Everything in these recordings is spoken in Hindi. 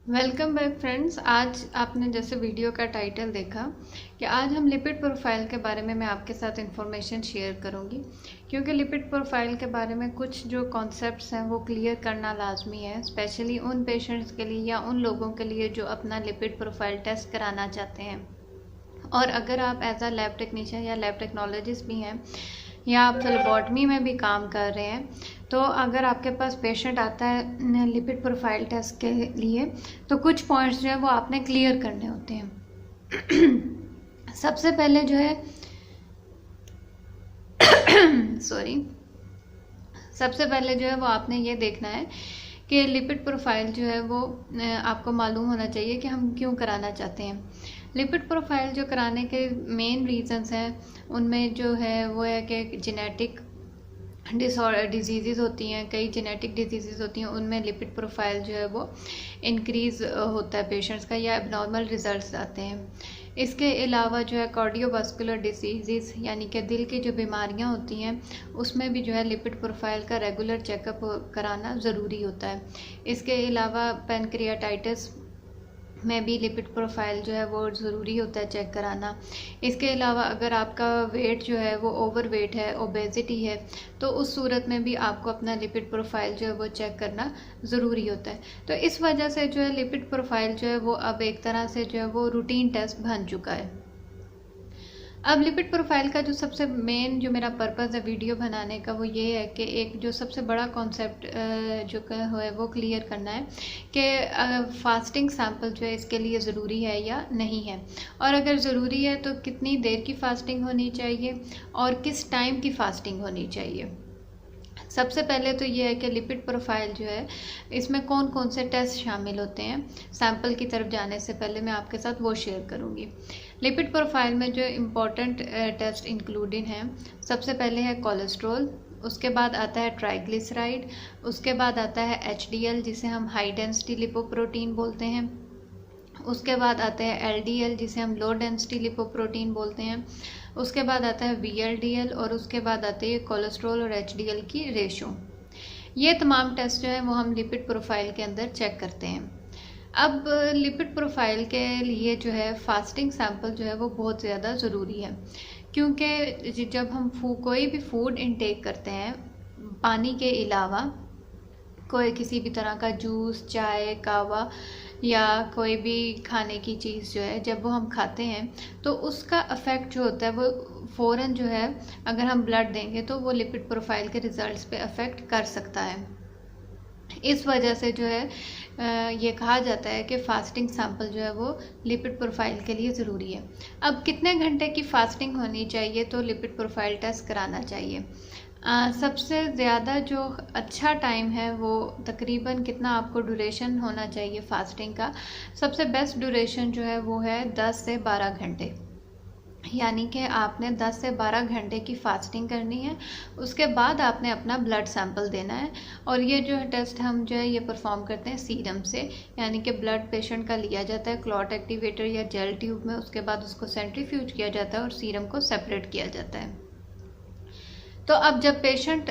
Welcome back friends. आज आपने जैसे वीडियो का टाइटल देखा कि आज हम लिपिड प्रोफाइल के बारे में मैं आपके साथ इंफॉर्मेशन शेयर करूंगी, क्योंकि लिपिड प्रोफाइल के बारे में कुछ जो कॉन्सेप्ट्स हैं वो क्लियर करना लाजमी है, स्पेशली उन पेशेंट्स के लिए या उन लोगों के लिए जो अपना लिपिड प्रोफाइल टेस्ट कराना चाहते हैं। और अगर आप एज अ लैब टेक्नीशियन या लैब टेक्नोलॉजिस्ट भी हैं या आप फ्लेबॉटमी में भी काम कर रहे हैं, तो अगर आपके पास पेशेंट आता है लिपिड प्रोफाइल टेस्ट के लिए तो कुछ पॉइंट्स जो है वो आपने क्लियर करने होते हैं। सबसे पहले जो है सबसे पहले जो है वो आपने ये देखना है कि लिपिड प्रोफाइल जो है वो आपको मालूम होना चाहिए कि हम क्यों कराना चाहते हैं। लिपिड प्रोफाइल जो कराने के मेन रीजंस हैं उनमें जो है वो है कि जेनेटिक डिजीज़ होती हैं, कई जेनेटिक डिजीज़ होती हैं, उनमें लिपिड प्रोफाइल जो है वो इंक्रीज़ होता है पेशेंट्स का या एबनॉर्मल रिजल्ट्स आते हैं। इसके अलावा जो है कार्डियोवास्कुलर डिसीज़ यानी कि दिल की जो बीमारियां होती हैं उसमें भी जो है लिपिड प्रोफाइल का रेगुलर चेकअप कराना ज़रूरी होता है। इसके अलावा पैनक्रियाटाइटिस में भी लिपिड प्रोफाइल जो है वो ज़रूरी होता है चेक कराना। इसके अलावा अगर आपका वेट जो है वो ओवर वेट है, ओबेसिटी है, तो उस सूरत में भी आपको अपना लिपिड प्रोफाइल जो है वो चेक करना ज़रूरी होता है। तो इस वजह से जो है लिपिड प्रोफाइल जो है वो अब एक तरह से जो है वो रूटीन टेस्ट बन चुका है। अब लिपिड प्रोफाइल का जो सबसे मेन जो मेरा पर्पज़ है वीडियो बनाने का वो ये है कि एक जो सबसे बड़ा कॉन्सेप्ट जो है वो क्लियर करना है कि फास्टिंग सैंपल जो है इसके लिए ज़रूरी है या नहीं है, और अगर ज़रूरी है तो कितनी देर की फ़ास्टिंग होनी चाहिए और किस टाइम की फ़ास्टिंग होनी चाहिए। सबसे पहले तो ये है कि लिपिड प्रोफाइल जो है इसमें कौन कौन से टेस्ट शामिल होते हैं। सैंपल की तरफ जाने से पहले मैं आपके साथ वो शेयर करूँगी। लिपिड प्रोफाइल में जो इम्पॉर्टेंट टेस्ट इंक्लूडेड हैं, सबसे पहले है कोलेस्ट्रॉल, उसके बाद आता है ट्राइग्लिसराइड, उसके बाद आता है HDL जिसे हम हाई डेंसिटी लिपोप्रोटीन बोलते हैं, उसके बाद आता है LDL जिसे हम लो डेंसिटी लिपोप्रोटीन बोलते हैं, उसके बाद आता है VLDL और उसके बाद आते हैं कोलेस्ट्रॉल और HDL की रेशो। ये तमाम टेस्ट जो है वो हम लिपिड प्रोफाइल के अंदर चेक करते हैं। अब लिपिड प्रोफाइल के लिए जो है फास्टिंग सैंपल जो है वो बहुत ज़्यादा ज़रूरी है, क्योंकि जब हम कोई भी फूड इनटेक करते हैं पानी के अलावा, कोई किसी भी तरह का जूस, चाय, कहवा या कोई भी खाने की चीज़ जो है जब वो हम खाते हैं तो उसका अफेक्ट जो होता है वो फ़ौरन जो है अगर हम ब्लड देंगे तो वो लिपिड प्रोफाइल के रिज़ल्ट्स पे अफेक्ट कर सकता है। इस वजह से जो है ये कहा जाता है कि फ़ास्टिंग सैंपल जो है वो लिपिड प्रोफाइल के लिए ज़रूरी है। अब कितने घंटे की फ़ास्टिंग होनी चाहिए तो लिपिड प्रोफाइल टेस्ट कराना चाहिए? सबसे ज़्यादा जो अच्छा टाइम है वो तकरीबन कितना आपको ड्यूरेशन होना चाहिए फ़ास्टिंग का, सबसे बेस्ट ड्यूरेशन जो है वो है 10 से 12 घंटे, यानी कि आपने 10 से 12 घंटे की फ़ास्टिंग करनी है। उसके बाद आपने अपना ब्लड सैंपल देना है, और ये जो है टेस्ट हम जो है ये परफॉर्म करते हैं सीरम से, यानी कि ब्लड पेशेंट का लिया जाता है क्लॉट एक्टिवेटर या जेल ट्यूब में, उसके बाद उसको सेंट्रीफ्यूज किया जाता है और सीरम को सेपरेट किया जाता है। तो अब जब पेशेंट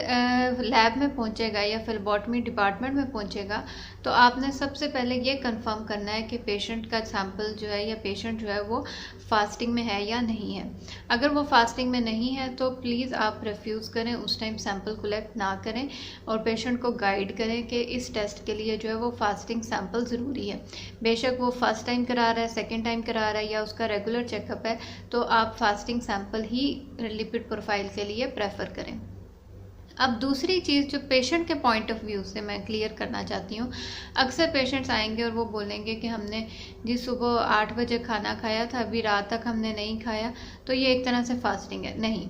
लैब में पहुंचेगा या फ्लेबॉटमी डिपार्टमेंट में पहुंचेगा तो आपने सबसे पहले ये कंफर्म करना है कि पेशेंट का सैंपल जो है या पेशेंट जो है वो फास्टिंग में है या नहीं है। अगर वो फास्टिंग में नहीं है तो प्लीज़ आप रिफ्यूज़ करें, उस टाइम सैंपल कलेक्ट ना करें और पेशेंट को गाइड करें कि इस टेस्ट के लिए जो है वो फास्टिंग सैंपल ज़रूरी है। बेशक वो फर्स्ट टाइम करा रहा है, सेकेंड टाइम करा रहा है या उसका रेगुलर चेकअप है, तो आप फास्टिंग सैंपल ही लिपिड प्रोफाइल के लिए प्रेफर करें। अब दूसरी चीज़ जो पेशेंट के पॉइंट ऑफ व्यू से मैं क्लियर करना चाहती हूँ, अक्सर पेशेंट्स आएंगे और वो बोलेंगे कि हमने जी सुबह 8 बजे खाना खाया था, अभी रात तक हमने नहीं खाया, तो ये एक तरह से फास्टिंग है। नहीं,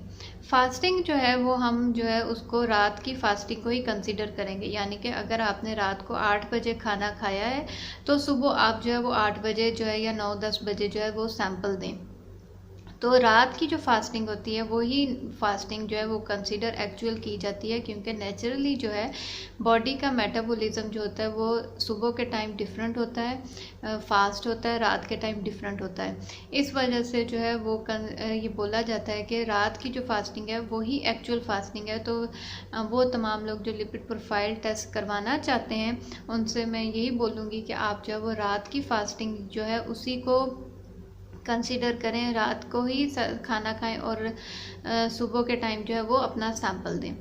फास्टिंग जो है वो हम जो है उसको रात की फास्टिंग को ही कंसीडर करेंगे, यानी कि अगर आपने रात को 8 बजे खाना खाया है तो सुबह आप जो है वो 8 बजे जो है या 9-10 बजे जो है वो सैंपल दें। तो रात की जो फास्टिंग होती है वही फास्टिंग जो है वो कंसीडर एक्चुअल की जाती है, क्योंकि नेचुरली जो है बॉडी का मेटाबॉलिज्म जो होता है वो सुबह के टाइम डिफरेंट होता है, फास्ट होता है, रात के टाइम डिफरेंट होता है। इस वजह से जो है वो ये बोला जाता है कि रात की जो फास्टिंग है वही एक्चुअल फास्टिंग है। तो वो तमाम लोग जो लिपिड प्रोफाइल टेस्ट करवाना चाहते हैं उनसे मैं यही बोलूँगी कि आप जो है वो रात की फास्टिंग जो है उसी को कंसीडर करें, रात को ही खाना खाएं और सुबह के टाइम जो है वो अपना सैंपल दें।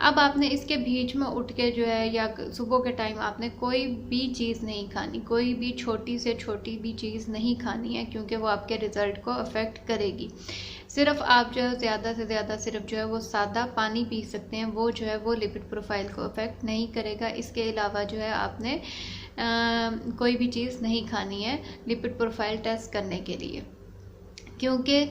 अब आपने इसके बीच में उठ के जो है या सुबह के टाइम आपने कोई भी चीज़ नहीं खानी, कोई भी छोटी से छोटी भी चीज़ नहीं खानी है, क्योंकि वो आपके रिज़ल्ट को अफेक्ट करेगी। सिर्फ आप जो है ज़्यादा से ज़्यादा सिर्फ जो है वो सादा पानी पी सकते हैं, वो जो है वो लिपिड प्रोफाइल को अफेक्ट नहीं करेगा। इसके अलावा जो है आपने कोई भी चीज़ नहीं खानी है लिपिड प्रोफाइल टेस्ट करने के लिए, क्योंकि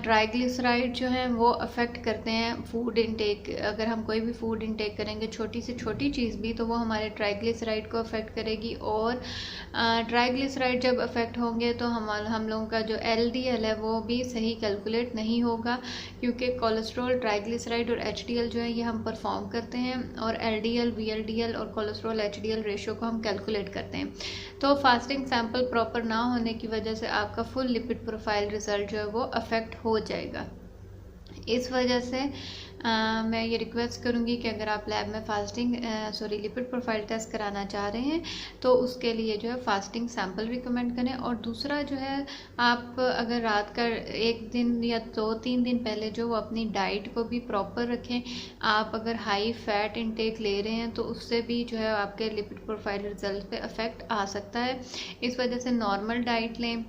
ट्राइग्लिसराइड जो हैं वो अफेक्ट करते हैं फूड इनटेक। अगर हम कोई भी फूड इनटेक करेंगे छोटी से छोटी चीज़ भी, तो वो हमारे ट्राइग्लिसराइड को अफेक्ट करेगी, और ट्राइग्लिसराइड जब अफेक्ट होंगे तो हम लोगों का जो LDL है वो भी सही कैलकुलेट नहीं होगा, क्योंकि कोलेस्ट्रॉल, ट्राइग्लिसराइड और HDL जो है ये हम परफॉर्म करते हैं, और LDL, VLDL और कोलेस्ट्रॉल HDL रेशियो को हम कैलकुलेट करते हैं। तो फास्टिंग सैंपल प्रॉपर ना होने की वजह से आपका फुल लिपिड प्रोफाइल रिजल्ट जो है वो अफेक्ट हो जाएगा। इस वजह से मैं ये रिक्वेस्ट करूँगी कि अगर आप लैब में लिपिड प्रोफाइल टेस्ट कराना चाह रहे हैं तो उसके लिए जो है फास्टिंग सैंपल रिकमेंड करें। और दूसरा जो है, आप अगर रात का 1 दिन या 2-3 दिन पहले जो वो अपनी डाइट को भी प्रॉपर रखें। आप अगर हाई फैट इनटेक ले रहे हैं तो उससे भी जो है आपके लिपिड प्रोफाइल रिजल्ट पे अफेक्ट आ सकता है। इस वजह से नॉर्मल डाइट लें,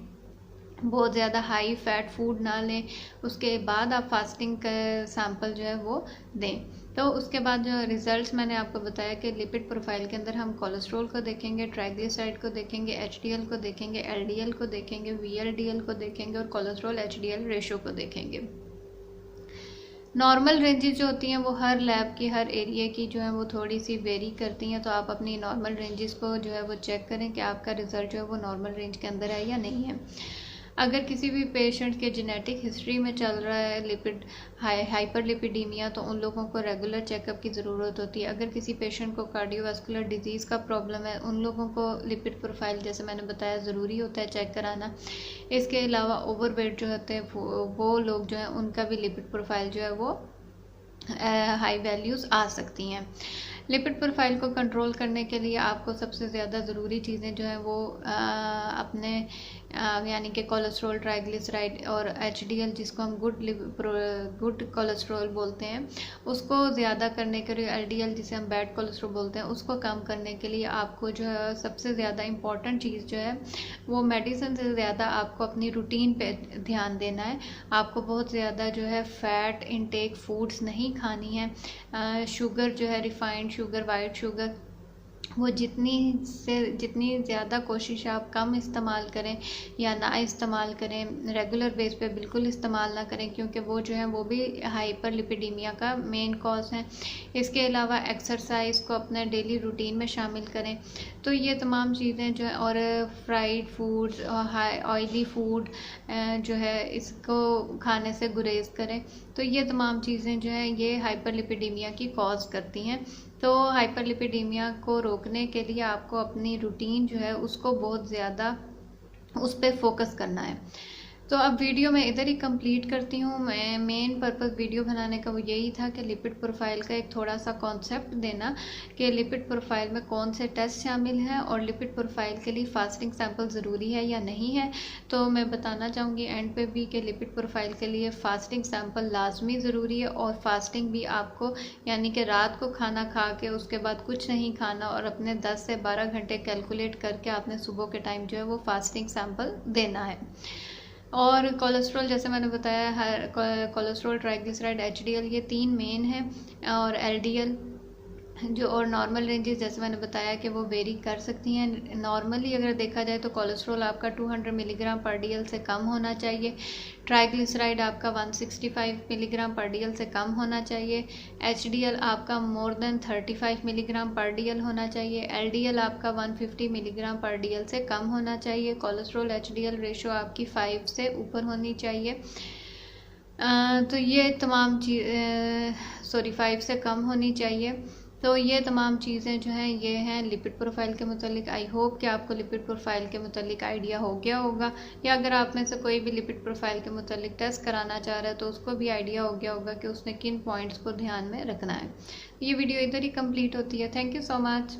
बहुत ज़्यादा हाई फैट फूड ना लें, उसके बाद आप फास्टिंग का सैंपल जो है वो दें। तो उसके बाद जो रिजल्ट्स मैंने आपको बताया कि लिपिड प्रोफाइल के अंदर हम कोलेस्ट्रॉल को देखेंगे, ट्राइग्लिसराइड को देखेंगे, HDL को देखेंगे, LDL को देखेंगे, VLDL को देखेंगे और कोलेस्ट्रॉल HDL रेशो को देखेंगे। नॉर्मल रेंजेस जो होती हैं वो हर लैब की, हर एरिया की जो है वो थोड़ी सी वेरी करती हैं, तो आप अपनी नॉर्मल रेंजेस को जो है वो चेक करें कि आपका रिजल्ट जो है वो नॉर्मल रेंज के अंदर है या नहीं है। अगर किसी भी पेशेंट के जेनेटिक हिस्ट्री में चल रहा है लिपिड हाइपरलिपिडीमिया, तो उन लोगों को रेगुलर चेकअप की ज़रूरत होती है। अगर किसी पेशेंट को कार्डियोवास्कुलर डिजीज़ का प्रॉब्लम है, उन लोगों को लिपिड प्रोफाइल जैसे मैंने बताया ज़रूरी होता है चेक कराना। इसके अलावा ओवरवेट जो होते हैं वो लोग जो हैं उनका भी लिपिड प्रोफाइल जो है वो हाई वैल्यूज़ आ सकती हैं। लिपिड प्रोफाइल को कंट्रोल करने के लिए आपको सबसे ज़्यादा ज़रूरी चीज़ें जो हैं वो अपने यानी कि कोलेस्ट्रॉल, ट्राइग्लिसराइड और HDL जिसको हम गुड कोलेस्ट्रॉल बोलते हैं, उसको ज़्यादा करने के लिए, LDL जिसे हम बैड कोलेस्ट्रॉल बोलते हैं, उसको कम करने के लिए आपको जो है सबसे ज़्यादा इम्पॉर्टेंट चीज़ जो है वो मेडिसिन से ज़्यादा आपको अपनी रूटीन पे ध्यान देना है। आपको बहुत ज़्यादा जो है फ़ैट इनटेक फूड्स नहीं खानी है। शुगर जो है, रिफाइंड शुगर, वाइट शुगर, वो जितनी ज़्यादा कोशिश आप कम इस्तेमाल करें या ना इस्तेमाल करें, रेगुलर बेस पे बिल्कुल इस्तेमाल ना करें, क्योंकि वो जो है वो भी हाइपरलिपिडीमिया का मेन कॉज है। इसके अलावा एक्सरसाइज को अपने डेली रूटीन में शामिल करें। तो ये तमाम चीज़ें जो है, और फ्राइड फूड्स और हाई ऑयली फूड जो है इसको खाने से गुरेज करें। तो ये तमाम चीज़ें जो है ये हाइपरलिपिडीमिया की कॉज करती हैं। तो हाइपरलिपिडीमिया को रोकने के लिए आपको अपनी रूटीन जो है उसको बहुत ज़्यादा उस पर फोकस करना है। तो अब वीडियो मैं इधर ही कंप्लीट करती हूँ। मैं मेन पर्पस वीडियो बनाने का वो यही था कि लिपिड प्रोफाइल का एक थोड़ा सा कॉन्सेप्ट देना कि लिपिड प्रोफाइल में कौन से टेस्ट शामिल हैं और लिपिड प्रोफाइल के लिए फास्टिंग सैंपल ज़रूरी है या नहीं है। तो मैं बताना चाहूँगी एंड पे भी कि लिपिड प्रोफाइल के लिए फ़ास्टिंग सैंपल लाजमी ज़रूरी है, और फास्टिंग भी आपको यानी कि रात को खाना खा के उसके बाद कुछ नहीं खाना और अपने 10 से 12 घंटे कैलकुलेट करके आपने सुबह के टाइम जो है वो फास्टिंग सैंपल देना है। और कोलेस्ट्रॉल जैसे मैंने बताया, कोलेस्ट्रॉल, ट्राइग्लिसराइड, HDL ये 3 मेन हैं, और LDL जो और नॉर्मल रेंजेस जैसे मैंने बताया कि वो वेरी कर सकती हैं। नॉर्मली अगर देखा जाए तो कोलेस्ट्रॉल आपका 200 मिलीग्राम पर डीएल से कम होना चाहिए। ट्राइग्लिसराइड आपका 165 मिलीग्राम पर डीएल से कम होना चाहिए। एचडीएल आपका मोर देन 35 मिलीग्राम पर डीएल होना चाहिए। एलडीएल आपका 150 मिलीग्राम पर डीएल से कम होना चाहिए। कोलेस्ट्रॉल एचडीएल रेशो आपकी 5 से ऊपर होनी चाहिए। तो ये तमाम चीज़ 5 से कम होनी चाहिए। तो ये तमाम चीज़ें जो हैं ये हैं लिपिड प्रोफाइल के मुतालिक। आई होप कि आपको लिपिड प्रोफाइल के मुतालिक आइडिया हो गया होगा, या अगर आप में से कोई भी लिपिड प्रोफाइल के मुतालिक टेस्ट कराना चाह रहा है तो उसको भी आइडिया हो गया होगा कि उसने किन पॉइंट्स को ध्यान में रखना है। ये वीडियो इधर ही कंप्लीट होती है। Thank you so much.